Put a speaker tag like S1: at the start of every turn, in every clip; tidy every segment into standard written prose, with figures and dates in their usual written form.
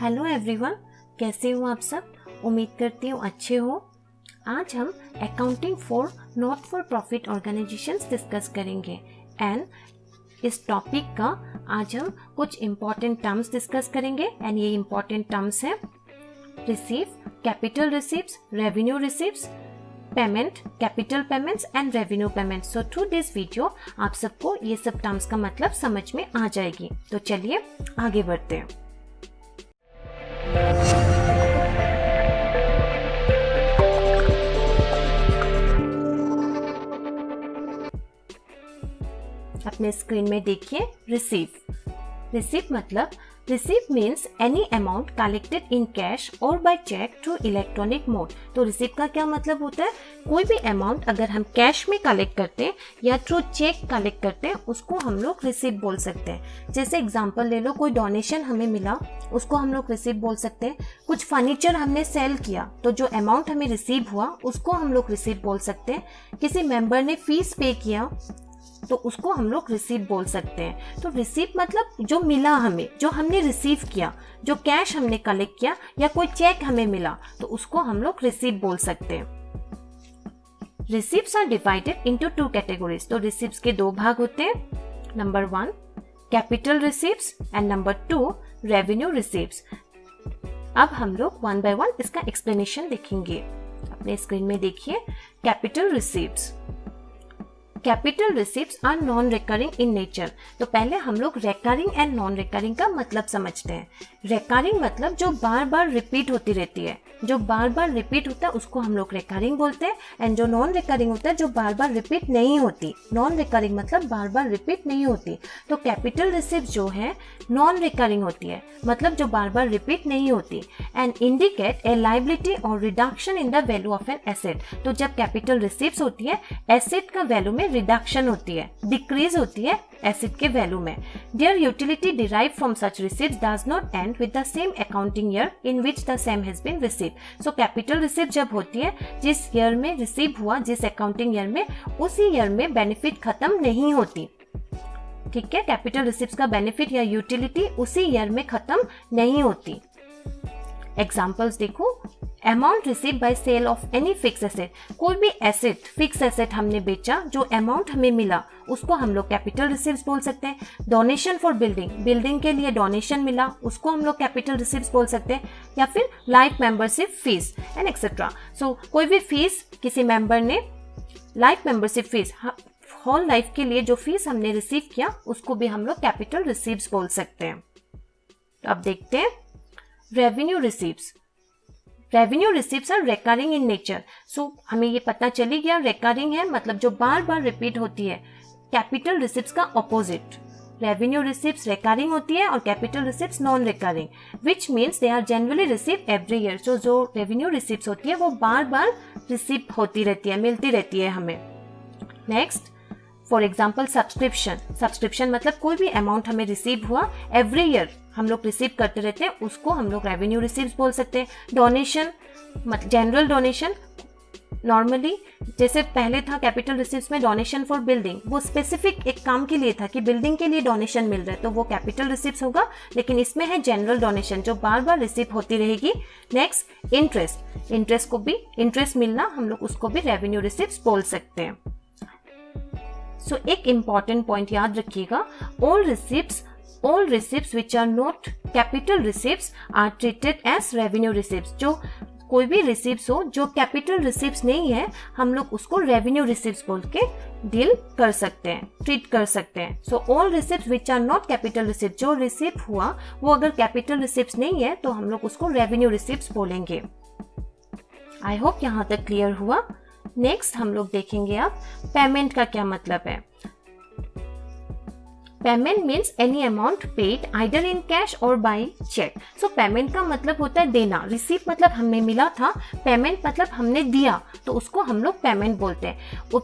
S1: Hello everyone, कैसे हो आप सब। उम्मीद करती हूँ अच्छे हो। आज हम accounting for not for profit organisations discuss करेंगे एंड इस टॉपिक का आज हम कुछ इम्पॉर्टेंट टर्म्स डिस्कस करेंगे एंड ये इम्पॉर्टेंट टर्म्स है receive, capital receives, revenue receives, payment, capital payments and revenue payments. So through this video आप सबको ये सब टर्म्स का मतलब समझ में आ जाएगी। तो चलिए आगे बढ़ते हैं। अपने स्क्रीन में देखिए रिसीव मतलब receive means any amount collected in cash और by cheque through electronic mode. तो रिसीव का क्या मतलब होता है, कोई भी अमाउंट अगर हम कैश में कलेक्ट करते हैं या थ्रू चेक कलेक्ट करते हैं उसको हम लोग रिसीव बोल सकते हैं। जैसे एग्जांपल ले लो, कोई डोनेशन हमें मिला उसको हम लोग रिसीव बोल सकते हैं। कुछ फर्नीचर हमने सेल किया तो जो अमाउंट हमें रिसीव हुआ उसको हम लोग रिसीव बोल सकते हैं। किसी मेंबर ने फीस पे किया तो उसको हम लोग रिसीव बोल सकते हैं। तो रिसीव मतलब जो मिला हमें, जो हमने रिसीव किया, जो कैश हमने कलेक्ट किया या कोई चेक हमें मिला तो उसको हम लोग रिसीव बोल सकते हैं। रिसीव्स are divided into two categories. तो रिसीव्स के दो भाग होते हैं, नंबर 1 कैपिटल रिसीव्स एंड नंबर 2 रेवेन्यू रिसीव्स। अब हम लोग वन बाय वन इसका एक्सप्लेनेशन देखेंगे। अपने स्क्रीन में देखिए कैपिटल रिसीव्स। कैपिटल रिसीव्स are non recurring in nature. तो पहले हम लोग रिकरिंग एंड नॉन रिकरिंग का मतलब समझते हैं। रिकरिंग मतलब जो बार बार रिपीट होती रहती है, जो बार बार रिपीट होता है उसको हम लोग रिकरिंग बोलते हैं। एंड जो नॉन रिकरिंग होता है जो बार बार रिपीट नहीं होती, नॉन रिकरिंग मतलब बार बार रिपीट नहीं होती। तो कैपिटल रिसीव्स जो है नॉन रिकरिंग होती है, मतलब जो बार बार रिपीट नहीं होती एंड इंडिकेट ए लायबिलिटी और reduction in the value of an asset. तो जब कैपिटल रिसीव्स होती है एसेट का वैल्यू में रिडक्शन होती है, डिक्रीज होती है एसेट के वैल्यू में। Their utility derive from such रिसीव्स does not end with the same accounting year in which the same has been received. So capital receipt जब होती है जिस ईयर में रिसीव हुआ, जिस अकाउंटिंग ईयर में, उसी ईयर में बेनिफिट खत्म नहीं होती। ठीक है, कैपिटल रिसीव्स का बेनिफिट या यूटिलिटी उसी ईयर में खत्म नहीं होती। एग्जाम्पल्स देखो, amount receive by sale of any fix asset. कोई भी एसेट, फिक्स एसेट हमने बेचा, जो अमाउंट हमें मिला उसको हम लोग कैपिटल रिसीव्स बोल सकते हैं। डोनेशन फॉर बिल्डिंग, बिल्डिंग के लिए डोनेशन मिला उसको हम लोग कैपिटल रिसीव्स बोल सकते हैं। या फिर life membership fees and etcetera. So कोई भी फीस किसी मेंबर ने, life membership fees, whole life के लिए जो फीस हमने रिसीव किया उसको भी हम लोग कैपिटल रिसीव्स बोल सकते हैं। तो अब देखते हैं revenue receives. Revenue receives are recurring in nature. So हमें ये पता चली गया रिकरिंग है मतलब जो बार बार रिपीट होती है। कैपिटल रिसीव्स का ऑपोजिट, रेवेन्यू रिसीव्स रिकरिंग होती है और capital receives non recurring, which means they are generally receive every year. So जो रेवेन्यू रिसीव्स होती है वो बार बार रिसीव होती रहती है, मिलती रहती है हमें। Next, for example subscription. Subscription मतलब कोई भी अमाउंट हमें रिसीव हुआ, एवरी ईयर हम लोग रिसीव करते रहते हैं, उसको हम लोग रेवेन्यू रिसीव्स बोल सकते हैं। डोनेशन मतलब जनरल डोनेशन, नॉर्मली जैसे पहले था कैपिटल रिसीव्स में डोनेशन फॉर बिल्डिंग, वो स्पेसिफिक एक काम के लिए था कि बिल्डिंग के लिए डोनेशन मिल रहा है तो वो कैपिटल रिसीव्स होगा। लेकिन इसमें है जनरल डोनेशन जो बार बार रिसीव होती रहेगी। नेक्स्ट इंटरेस्ट, इंटरेस्ट को भी, इंटरेस्ट मिलना हम लोग उसको भी रेवेन्यू रिसीव्स बोल सकते हैं। सो एक इंपॉर्टेंट पॉइंट याद रखिएगा, all receipts which are not capital receipts are treated as revenue receipts। जो कोई भी रिसीव्स हो जो कैपिटल रिसीव्स नहीं है हम लोग उसको रेवेन्यू रिसीव्स बोल के डील कर सकते हैं, ट्रीट कर सकते हैं। So all receives which are not capital receives, जो रिसीव हुआ वो अगर कैपिटल रिसीव्स नहीं है तो हम लोग उसको रेवेन्यू रिसीव्स बोलेंगे। आई होप यहाँ तक क्लियर हुआ। नेक्स्ट हम लोग देखेंगे अब पेमेंट का क्या मतलब है। Payment means any amount paid either in cash और बाय चेक। सो पेमेंट का मतलब होता है देना। रिसीव मतलब हमें मिला था, पेमेंट मतलब हमने दिया, तो उसको हम लोग पेमेंट बोलते हैं।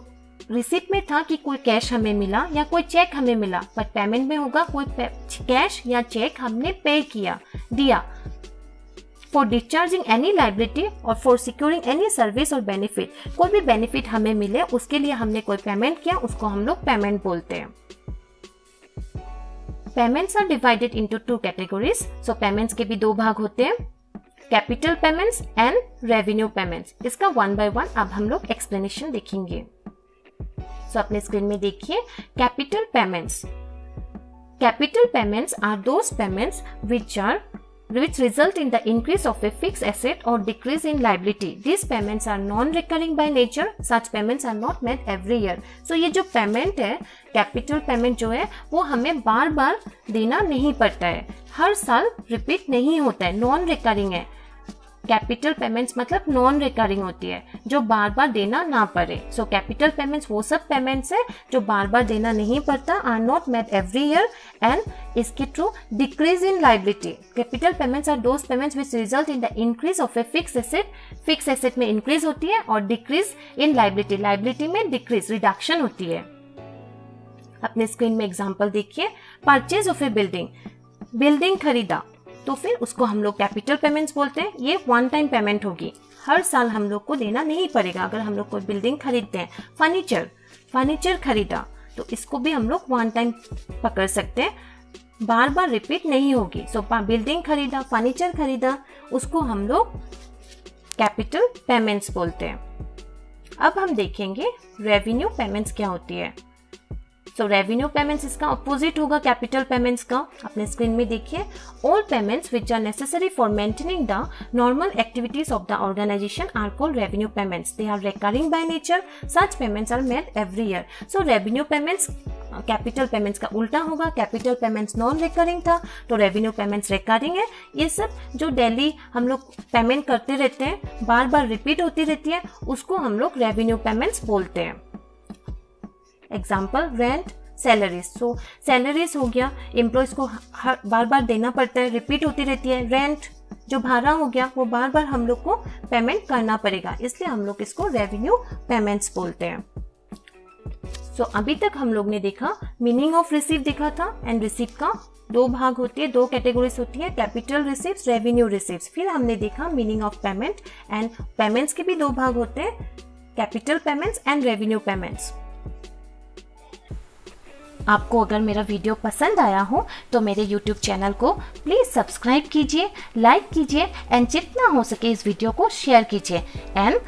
S1: रिसीव में था कि कोई कैश हमें मिला या कोई चेक हमें मिला, पर पेमेंट में होगा कोई कैश या चेक हमने पे किया, दिया। फॉर डिस्चार्जिंग एनी लाइबिलिटी और फॉर सिक्योरिंग एनी सर्विस और बेनिफिट, कोई भी बेनिफिट हमें मिले उसके लिए हमने कोई पेमेंट किया उसको हम लोग पेमेंट बोलते हैं। Payments are divided into 2 categories. So payments के भी 2 भाग होते हैं, capital payments and revenue payments. इसका 1 by 1 अब हम लोग एक्सप्लेनेशन देखेंगे। सो अपने स्क्रीन में देखिए, capital payments. Capital payments are those payments which result in the increase of a fixed asset or decrease in liability. These payments are non-recurring by nature. Such payments are not made every year. So ये जो payment है, capital payment जो है वो हमें बार बार देना नहीं पड़ता है, हर साल रिपीट नहीं होता है, नॉन रिकरिंग है। कैपिटल पेमेंट्स मतलब नॉन रिकरिंग होती है, जो बार बार देना ना पड़े। सो कैपिटल पेमेंट्स वो सब पेमेंट्स है जो बार बार देना नहीं पड़ता, are not made every year and इसके through decrease in liability. Capital payments are those payments which result in the increase of a fix asset. Fix asset में इंक्रीज होती है और डिक्रीज इन लाइबिलिटी, लाइबिलिटी में decrease, reduction होती है। अपने screen में एग्जाम्पल देखिए, purchase of a building, building खरीदा तो फिर उसको हम लोग कैपिटल पेमेंट्स बोलते हैं। ये 1 टाइम पेमेंट होगी, हर साल हम लोग को देना नहीं पड़ेगा अगर हम लोग कोई बिल्डिंग खरीदते हैं। फर्नीचर खरीदा तो इसको भी हम लोग 1 टाइम पकड़ सकते हैं, बार बार रिपीट नहीं होगी। सो बिल्डिंग खरीदा, फर्नीचर खरीदा, उसको हम लोग कैपिटल पेमेंट्स बोलते हैं। अब हम देखेंगे रेवेन्यू पेमेंट्स क्या होती है। सो रेवेन्यू पेमेंट्स इसका अपोजिट होगा कैपिटल पेमेंट्स का। अपने स्क्रीन में देखिए, all payments which are necessary for maintaining the normal activities of the organisation are called revenue payments. They are recurring by nature. Such payments are made every year. So revenue payments capital payments का उल्टा होगा। Capital payments non recurring था तो revenue payments recurring है। ये सब जो daily हम लोग पेमेंट करते रहते हैं, बार बार रिपीट होती रहती है, उसको हम लोग रेवेन्यू पेमेंट्स बोलते हैं। Example, rent, salaries. So salaries हो गया, एम्प्लॉयज को बार बार देना पड़ता है, रिपीट होती रहती है। रेंट जो भाड़ा हो गया वो बार बार हम लोग को पेमेंट करना पड़ेगा, इसलिए हम लोग इसको रेवेन्यू पेमेंट्स बोलते हैं। सो अभी तक हम लोग ने देखा, मीनिंग ऑफ रिसीव देखा था, एंड रिसीव का 2 भाग होती है, 2 कैटेगरीज होती है, कैपिटल रिसीव्स, रेवेन्यू रिसीव्स। फिर हमने देखा meaning of payment, and payments के भी 2 भाग होते हैं, capital payments and revenue payments. आपको अगर मेरा वीडियो पसंद आया हो तो मेरे YouTube चैनल को प्लीज़ सब्सक्राइब कीजिए, लाइक कीजिए एंड जितना हो सके इस वीडियो को शेयर कीजिए एंड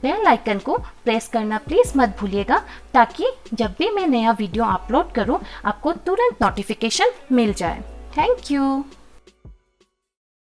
S1: बेल आइकन को प्रेस करना प्लीज़ मत भूलिएगा, ताकि जब भी मैं नया वीडियो अपलोड करूं आपको तुरंत नोटिफिकेशन मिल जाए। Thank you.